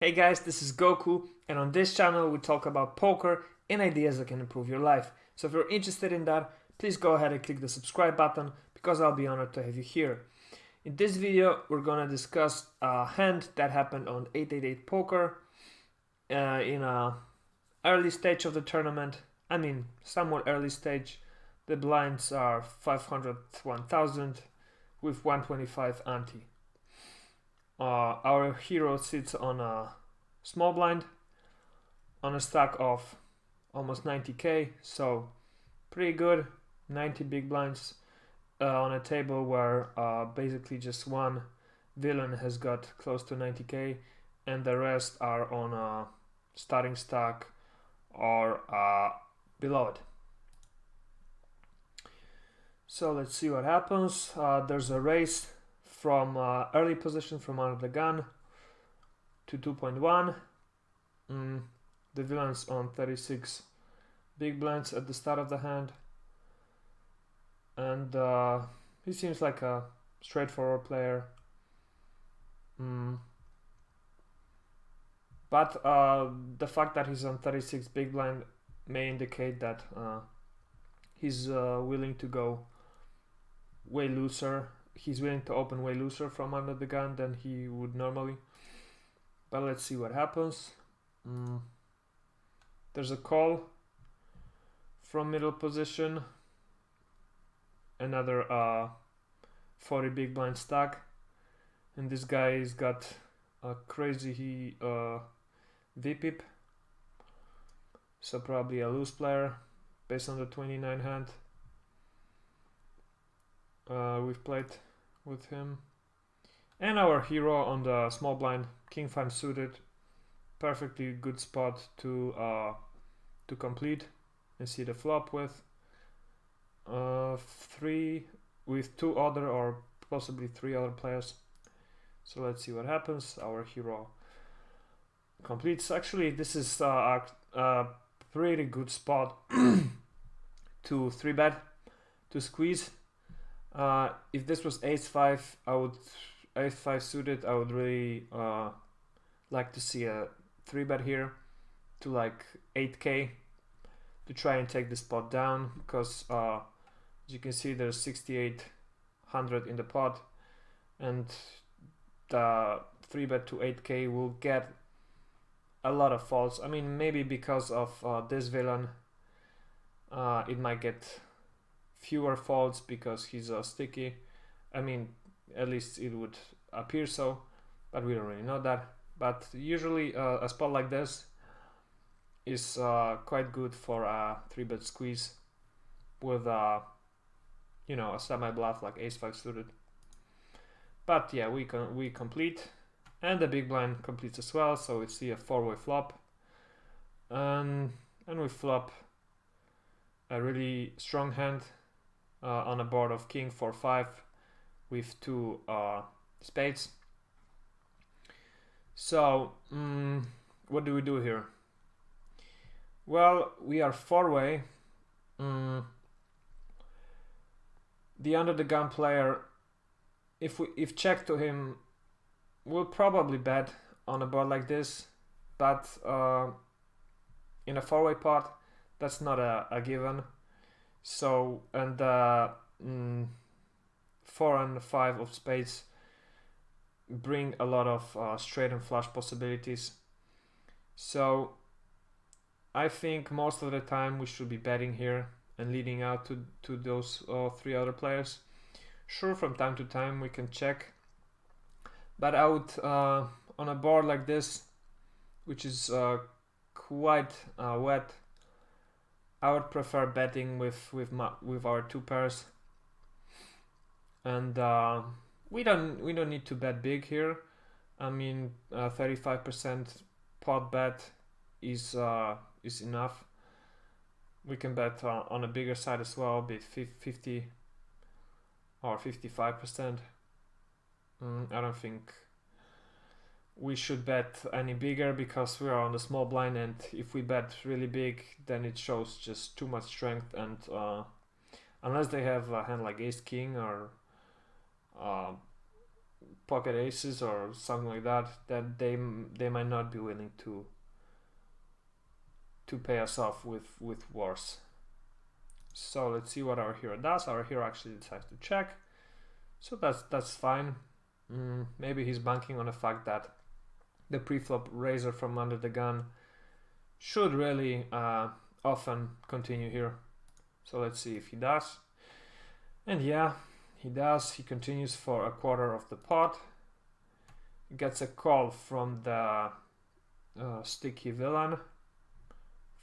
Hey guys, this is Goku, and on this channel we talk about poker and ideas that can improve your life. So if you're interested in that, please go ahead and click the subscribe button because I'll be honored to have you here. In this video, we're gonna discuss a hand that happened on 888 Poker in a early stage of the tournament. I mean, somewhat early stage. The blinds are 500, 1000 with 125 ante. Our hero sits on a small blind on a stack of almost 90k, so pretty good. 90 big blinds on a table where basically just one villain has got close to 90k and the rest are on a starting stack or below it. So let's see what happens. There's a race from early position from under the gun to 2.1. The villain's on 36 big blinds at the start of the hand, and he seems like a straightforward player. But the fact that he's on 36 big blind may indicate that he's willing to go way looser. He's willing to open way looser from under the gun than he would normally. But let's see what happens. There's a call from middle position. Another 40 big blind stack. And this guy's got a crazy VPIP. So probably a loose player based on the 29 hand. We've played with him, and our hero on the small blind, king 5 suited, perfectly good spot to complete and see the flop with 3 with 2 other or possibly 3 other players. So let's see what happens. Our hero completes. Actually, this is a pretty good spot to 3-bet to squeeze. If this was ace-5, ace-5 suited, I would really like to see a 3-bet here to like 8k to try and take the spot down, because as you can see there's 6800 in the pot, and the 3-bet to 8k will get a lot of faults. I mean, maybe because of this villain it might get fewer faults because he's sticky. I mean, at least it would appear so, but we don't really know that. But usually a spot like this is quite good for a 3-bet squeeze with a semi bluff like ace-5 suited. But yeah, we complete, and the big blind completes as well. So we see a 4-way flop, and we flop a really strong hand on a board of king 4-5 with 2 spades. So what do we do here? Well, we are 4-way. The under the gun player, if check to him, will probably bet on a board like this, but in a 4-way pot that's not a given. So, and 4 and 5 of spades bring a lot of straight and flush possibilities. So I think most of the time we should be betting here and leading out to those 3 other players. Sure, from time to time we can check, but I would on a board like this, which is quite wet, I would prefer betting with our 2 pairs, and we don't need to bet big here. I mean, 35% pot bet is enough. We can bet on a bigger side as well, be 50 or 55%. I don't think we should bet any bigger because we are on the small blind, and if we bet really big then it shows just too much strength, and unless they have a hand like ace king or pocket aces or something like that, that they might not be willing to pay us off with wars. So let's see what our hero does. Our hero actually decides to check, so that's fine. Maybe he's banking on the fact that the preflop razor from under the gun should really often continue here. So let's see if he does. And yeah, he does. He continues for a quarter of the pot. Gets a call from the sticky villain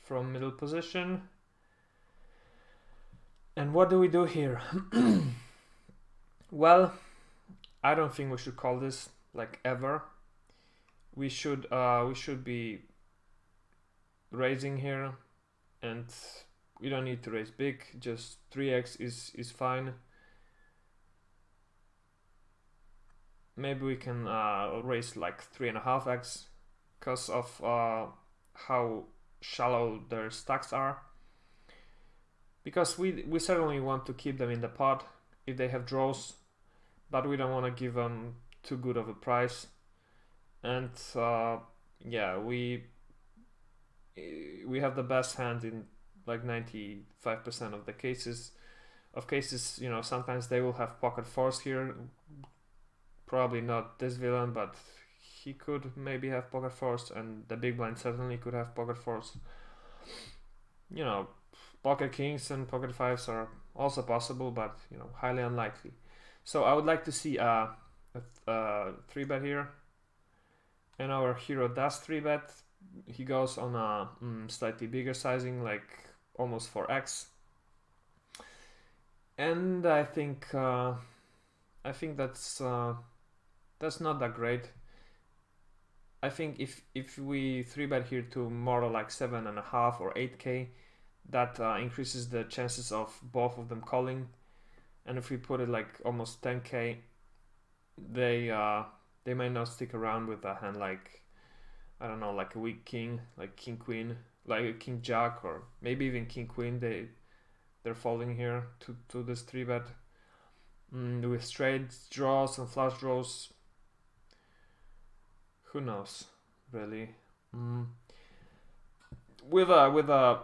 from middle position. And what do we do here? Well, I don't think we should call this like ever. We should be raising here, and we don't need to raise big. Just 3x is fine. Maybe we can raise like 3.5x because of how shallow their stacks are. Because we certainly want to keep them in the pot if they have draws, but we don't want to give them too good of a price. And yeah, we have the best hand in like 95% of the cases. You know, sometimes they will have pocket fours here. Probably not this villain, but he could maybe have pocket fours, and the big blind certainly could have pocket fours. You know, pocket kings and pocket fives are also possible, but you know, highly unlikely. So I would like to see a 3-bet here, and our hero does 3-bet. He goes on a slightly bigger sizing, like almost 4x, and I think that's not that great. I think if we 3-bet here to more like 7.5 or 8k, that increases the chances of both of them calling. And if we put it like almost 10k, they might not stick around with a hand like, I don't know, like a weak king, like king queen, like a king jack, or maybe even king queen. They're folding here to this 3-bet with straight draws and flush draws. Who knows, really? With a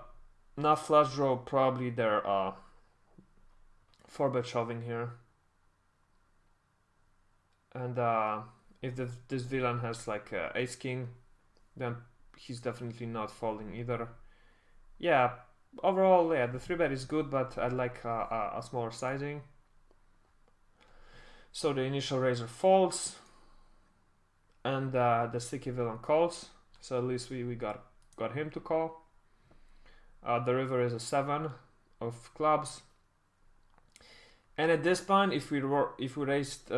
not flush draw, probably they're 4-bet shoving here. And if this villain has like ace king, then he's definitely not folding either. Yeah, overall, yeah, the 3-bet is good, but I'd like a smaller sizing. So the initial razor folds, and the sticky villain calls. So at least we got him to call. The river is a 7 of clubs, and at this point, if we raised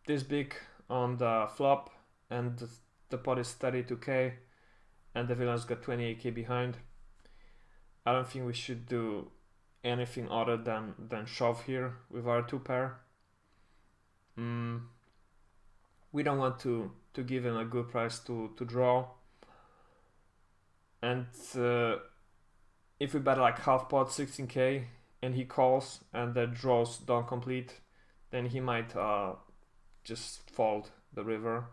this big on the flop and the pot is 32k and the villain's got 28k behind, I don't think we should do anything other than shove here with our 2-pair. We don't want to give him a good price to draw, and if we bet like half pot 16k and he calls and the draws don't complete, then he might just fold the river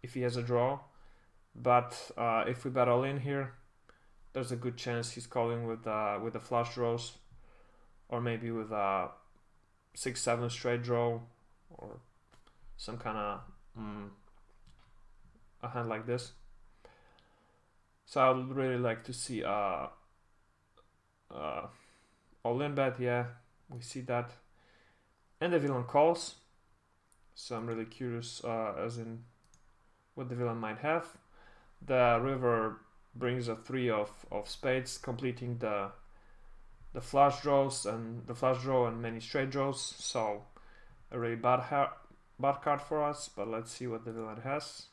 if he has a draw. But if we bet all in here, there's a good chance he's calling with the flush draws, or maybe with a 6-7 straight draw, or some kind of a hand like this. So I would really like to see all in bet. Yeah, we see that, and the villain calls. So I'm really curious as in what the villain might have. The river brings a 3 of spades, completing the flush draws and the flush draw and many straight draws. So a really bad card for us, but let's see what the villain has.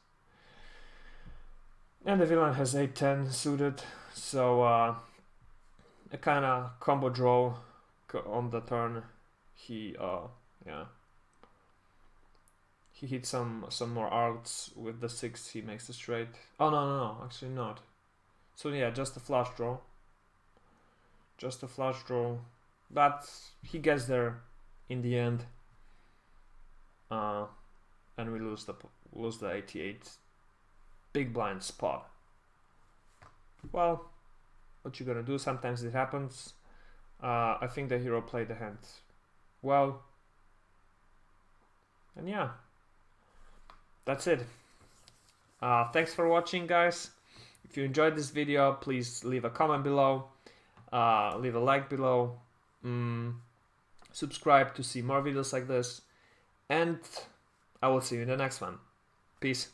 And the villain has 8-10 suited, so a kind of combo draw on the turn. He hits some more outs with the 6. He makes a straight. Oh no, actually not. So yeah, just a flush draw. But he gets there in the end. and we lose the 88 big blind spot. Well, what you gonna do? Sometimes it happens. I think the hero played the hand well, and yeah, that's it. Thanks for watching, guys. If you enjoyed this video, please leave a comment below, leave a like below, subscribe to see more videos like this, and I will see you in the next one. Peace.